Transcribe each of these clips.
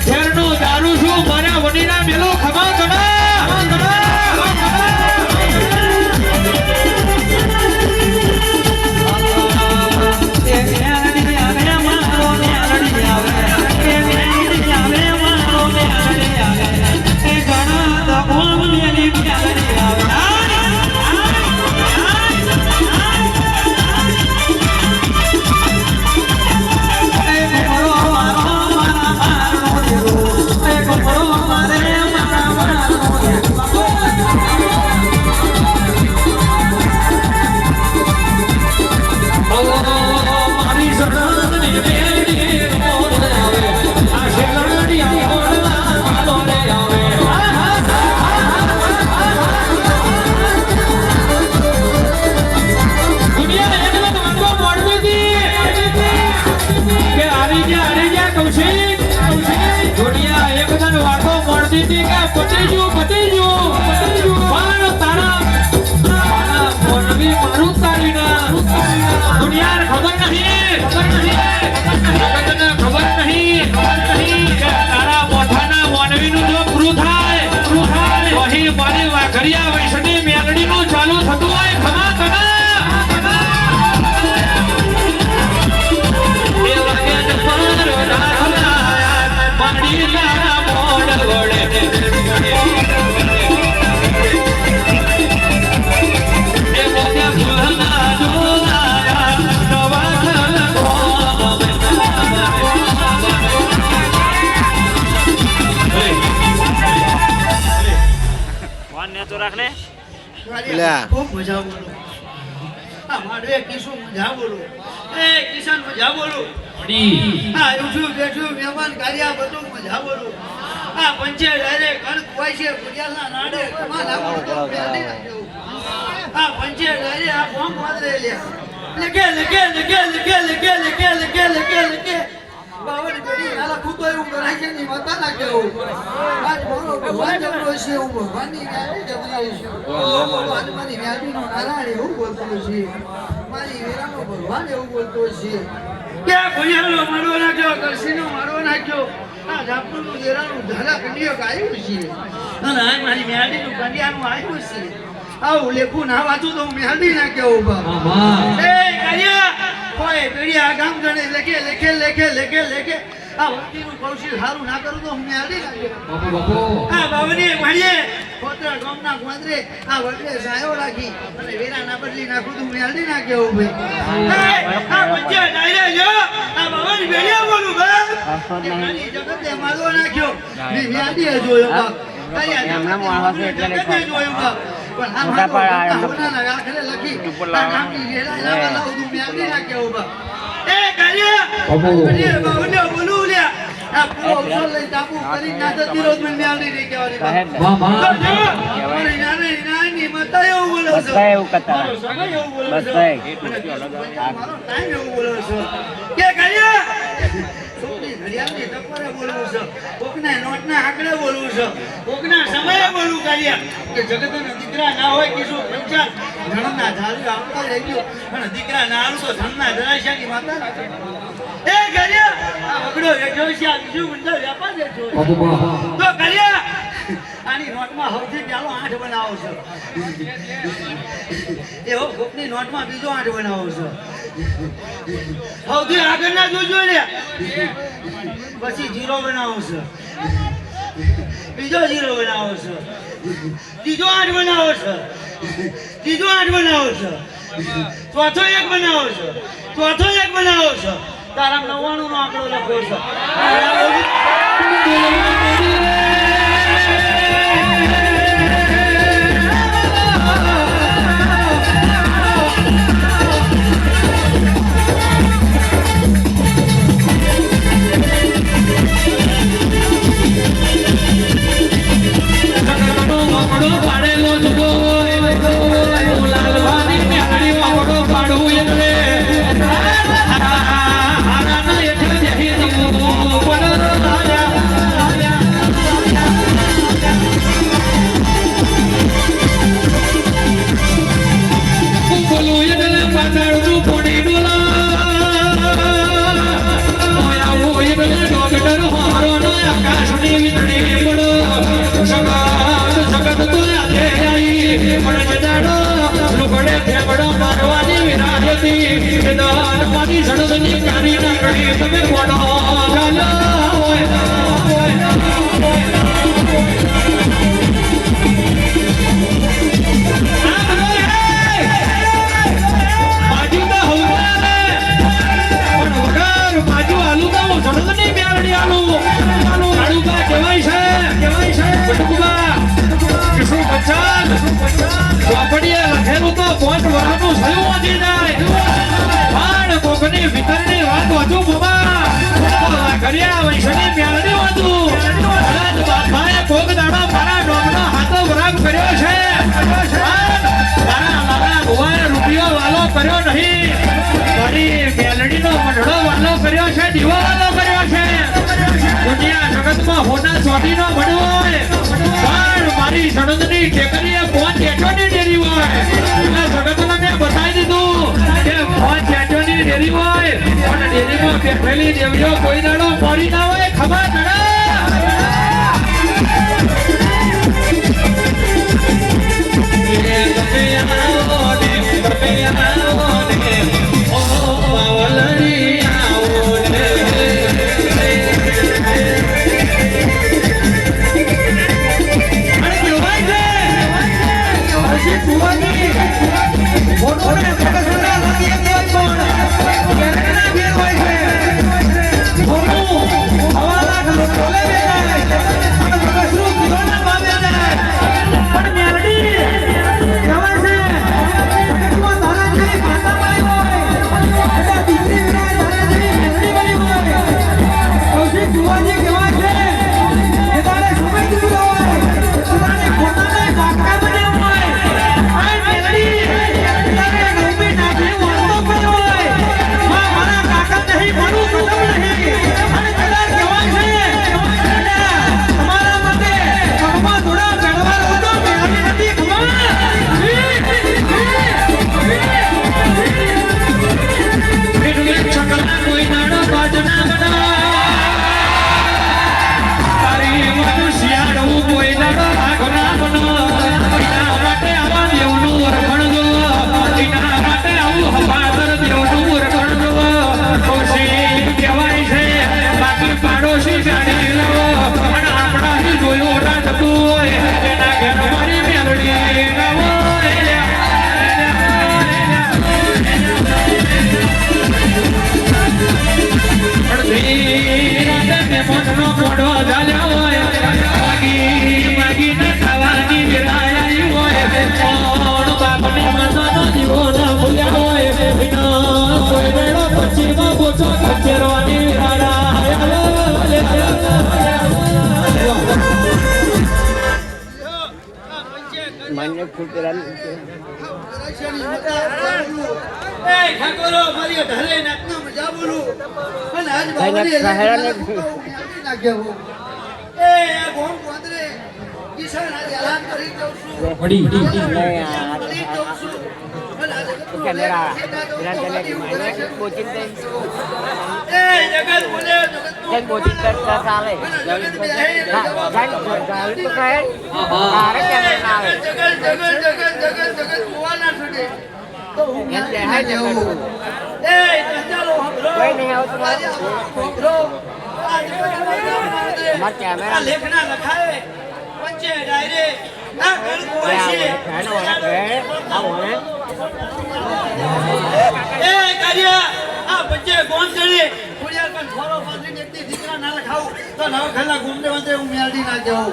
ઠેરનો દારૂ છું મારા વડીના મેલો ખમા કણા ખૂબ મજા બોલો આ માડવે કિશો મજા બોલો એ કિશન મજા બોલો આ ઉઠ્યું બેઠું મહેમાન કાર્યા બધું મજા બોલો આ પંચે ડાયરેક્ટ કણક હોય છે ગુડિયાના નાડે તમારા આ પંચે ડાયરેક્ટ આ ફોર્મ વાદરે લે બાવન ઘડી આલા કૂતો એવું કરાય છે ની માતા ના કેવું આજ મારો ભગવાન જબરો છે હું ભગવાનની ન્યાય જબરી છે આજ મારી વ્યાધીનો નારાયણ એવું બોલતો છે મારી વીરાનો ભગવાન એવું બોલતો છે કે કોયાનો મારો નાખ્યો કરસીનો મારો નાખ્યો આ જાપનું દેરાનું ધારા કંડિયો ગાયું છે અને આજ મારી વ્યાધીનું કંડિયાનું આવ્યું છે આવું લેખું ના વાંચું તો હું મેહંદી ના કેવું બાબા એ કર્યા કોઈ પેડિયા ગામ જણે લેખે આ વસ્તીનું કૌશલ સારું ના કરું તો હું મેહંદી ના કેવું આ બાવની ભણીએ પોતરા ગામના ગોંદરે આ વડલે સાયો રાખી અને વેરા ના બદલી નાખું તો મેહંદી ના કેવું ભાઈ આ પંચે ડાયરે જો આ બાવની બેડિયા બોલું બા મારી જગતે મારો નાખ્યો મે મેહંદી જોયો બા એમના માણસ એટલે જોયું બા મોટા પાડા આખરે લખી આ નામની રેલા લાવા ઉદુ મેંદી ના કેવો બા એ કાલિયા બાબુ બોલું લે આ પૂરો ઉછળ લઈ તાપુ કરી ના જતી રોજ મને મેંદી નહીં કહેવાની વાહ વાહ મારી નાની મતા એવું બોલો છો બસ એવું કતા બસ ભાઈ મારો ટાઈમ એવું બોલો છો કે કાલિયા છોકરી ઘડિયાળની ટપરે બોલવું છે કોકના નોટના આંકડે બોલવું છે કોકના સમયે બોલવું કર્યા કે જગતના દીકરા ના હોય કે શું પંચાત ધણના ધારી આવતા રહી ગયો અને દીકરા ના આવું તો ધણના ધરાશાની માતા એ કર્યા આ વગડો બેઠો છે આ બીજું મંડળ વ્યાપાર બેઠો તો કર્યા આની નોટમાં સૌથી પહેલો 8 બનાવો છે એવો કોકની નોટમાં બીજો 8 બનાવો છે સૌથી આગળના જોજો લે પછી 0 બનાવો છે બીજો 0 બનાવો છે ત્રીજો 8 બનાવો છે ત્રીજો 8 બનાવો છે ચોથો 1 બનાવો છે ચોથો 1 બનાવો છે તારા 99 નો આંકડો લખો છે તમે કોનો ગાલો લખેલું તો 5 વર્ષનું થયું વાંચી જાય પણ કોકની ભીતરની વાત વાંચું બાબા કર્યા વૈશ્વની મ્યાલની વાંચું કદાચ બાપાએ કોક દાડો મારા ડોમનો હાથો વરાગ કર્યો છે મારા ભુવાએ રૂપિયો વાલો કર્યો નહીં મારી મેલડીનો મંડળો વાલો કર્યો છે દીવો વાલો કર્યો છે દુનિયા જગતમાં હોના ચોટીનો મળ્યો હોય પણ મારી સણંદની ટેકરીએ 5 એટોની ડેરી હોય એટલે જગતને મેં બતાવી દીધું કે 5 એટોની ડેરી હોય અને ડેરીમાં બેઠેલી દેવીઓ કોઈ દાડો મરી ના હોય ખબર નડા મને ફૂટરા એ ઠાકોરો મારી ઢલે નાખનો મજા બોલું અને આજ બાવળી નાખ્યો એ આ ગોમ કોંદરે કિશન આજ એલાન કરી દઉં છું વડી કરી દઉં છું અને આ જગત કેમેરા મને કોચિંગ દે એ જગત બોલે જન કોચિંગ કરતા ચાલે જાન તો કહે તારે કેમેરા આવે જગત જોવાના છૂટે તો હું હાય જવું એ ચાલો હમરો કોઈ નહીં આવતું હમરો આ જગત મારા કેમેરા લેખના લખાય વચ્ચે ડાયરેક્ટ આ ગણ કોઈ છે એ કાર્યા આ વચ્ચે કોણ ચડે ફુડિયા કન ફોરો પાસી એકથી દીકરા ના લખાવ તો નવ ખલા ગુંડે વંદે હું મેલડી ના જાઉં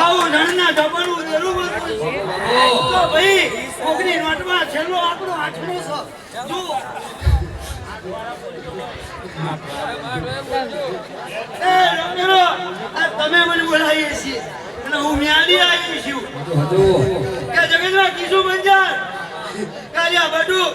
આવું નણના ડબલું જરૂર તો ભાઈ કોકની નોટમાં છેલ્લો આંકડો 8નો છે જો એ રમેરો આ તમે મને બોલાવીએ છીએ અને હું મેલડી આવી છું કે જગતમાં કીધું બંજાર કાર્યા બડું